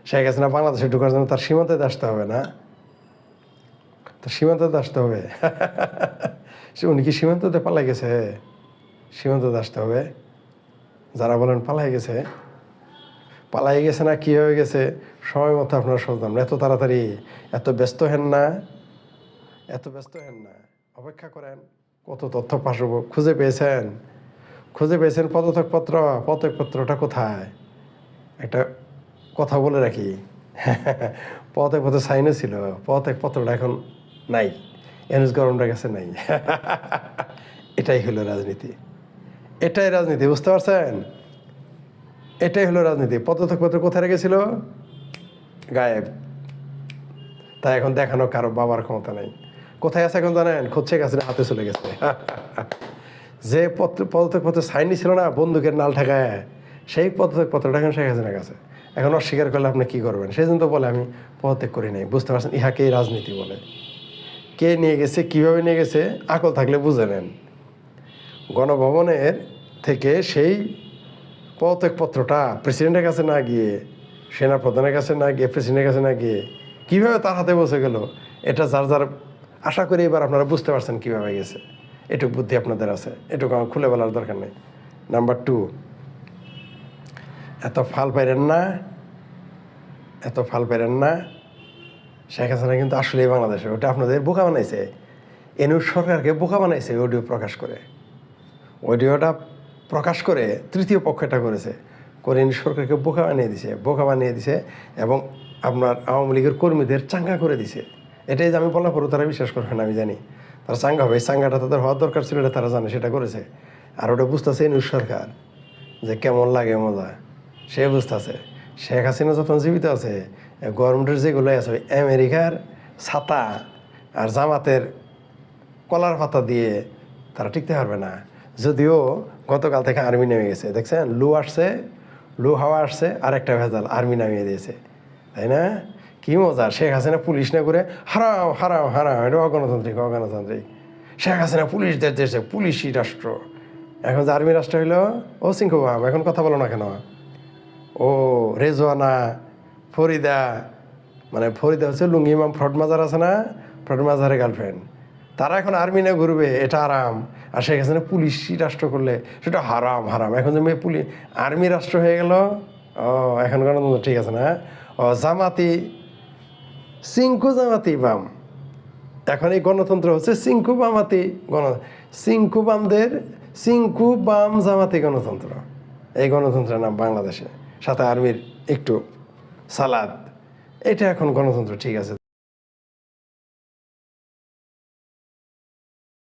শেখ হাসিনা বাংলাদেশে ঢোকার জন্য তার সীমান্তে আসতে হবে না, তার সীমান্তে আসতে হবে। উনি কি সীমান্ততে পালাই গেছে? সীমান্ততে আসতে হবে। যারা বলেন পালাই গেছে, পালাই গেছে না কি হয়ে গেছে, সময় মতো আপনারা সচেতন। এত তাড়াতাড়ি এত ব্যস্ত হেন না, এত ব্যস্ত হেন না, অপেক্ষা করেন। কত তথ্য ফাঁস হবো। খুঁজে পেয়েছেন? খুঁজে পেয়েছেন পদত্যাগপত্র? পদত্যাগপত্রটা কোথায়? একটা কথা বলে রাখি, পদত্যাগপত্র সাইনও ছিল, পদত্যাগপত্রটা এখন নাই, এনএস গভর্নমেন্টের কাছে নাই। এটাই হলো রাজনীতি, এটাই রাজনীতি, বুঝতে পারছেন? এটাই হলো রাজনীতি। পদত্যাগপত্র কোথায় রেখেছিল? গায়েব। তাই এখন দেখানো কারো বাবার ক্ষমতা নাই। কোথায় আছে এখন জানেন? শেখ হাসিনা হাতে চলে গেছে। যে পদত্যাগপত্র সাইন ছিল না বন্দুকের নাল ঠেকায়, সেই পদত্যাগপত্রটা এখন শেখ হাসিনার কাছে। এখন অস্বীকার করলে আপনি কি করবেন? সেই জন্য তো বলে আমি পদত্যাগ করি নাই। বুঝতে পারছেন? ইহাকেই রাজনীতি বলে। কে নিয়ে গেছে, কিভাবে নিয়ে গেছে, আকল থাকলে বুঝে নেন। গণভবনের থেকে সেই পদত্যাগপত্রটা প্রেসিডেন্টের কাছে না গিয়ে, সেনা প্রধানের কাছে না গিয়ে, প্রেসিডেন্টের কাছে না গিয়ে কীভাবে তার হাতে বসে গেল, এটা যার যার আশা করি এবার আপনারা বুঝতে পারছেন কীভাবে গেছে। এটুকু বুদ্ধি আপনাদের আছে, এটুকু আমার খুলে বলার দরকার নেই। নাম্বার 2, এত ফাল পাইরেন না, এত ফাল পাইরেন না। শেখ হাসিনা কিন্তু আসলেই বাংলাদেশে, ওটা আপনাদের বোকা বানাইছে। এনু সরকারকে বোকা বানাইছে অডিও প্রকাশ করে। অডিওটা প্রকাশ করে তৃতীয় পক্ষ এটা করেছে, করে সরকারকে বোকা বানিয়ে দিছে এবং আপনার আওয়ামী লীগের কর্মীদের চাঙ্গা করে দিছে। এটাই যে আমি বলার পরও তারা বিশ্বাস করবে না, আমি জানি। তারা চাঙ্গা হবে, এই চাঙ্গাটা তাদের হওয়ার দরকার ছিল, এটা তারা জানে, সেটা করেছে। আর ওটা বুঝতেছে নিউজ সরকার যে কেমন লাগে মজা, সে বুঝতেছে। শেখ হাসিনা যখন জীবিত আছে, গভর্নমেন্টের যেগুলো আছে ওই আমেরিকার ছাতা আর জামাতের কলার পাতা দিয়ে তারা টিকতে পারবে না। যদিও গতকাল থেকে আর্মি নেমে গেছে, দেখছেন? লু হাওয়া আসছে, আর একটা ভেজাল আর্মি নামিয়ে দিয়েছে, তাই না? কি মজা! শেখ হাসিনা পুলিশ না করে হারাম হারাম হারাম, এটা অগণতান্ত্রিক। শেখ হাসিনা পুলিশদের দেশে, পুলিশই রাষ্ট্র। এখন যে আর্মি রাষ্ট্র হইলো, ও সিংকু বাম, এখন কথা বলো না কেন? ও রেজওয়ানা, ফরিদা, মানে ফরিদা হচ্ছে লুঙ্গি ইমাম ফ্রড মাজার আছে না, ফ্রড মাজারের গার্লফ্রেন্ড, তারা এখন আর্মি নিয়ে ঘুরবে, এটা আরাম। আর শেখ হাসিনা পুলিশই রাষ্ট্র করলে সেটা হারাম হারাম। এখন যে আর্মি রাষ্ট্র হয়ে গেল, ও এখন গণতন্ত্র, ঠিক আছে না? ও জামাতি, জামাতি বাম, এখন এই গণতন্ত্র হচ্ছে সিংকু বাম জামাতি গণতন্ত্র। এই গণতন্ত্রের নাম বাংলাদেশে, সাথে আর্মির একটু সালাদ, এটা এখন গণতন্ত্র, ঠিক আছে।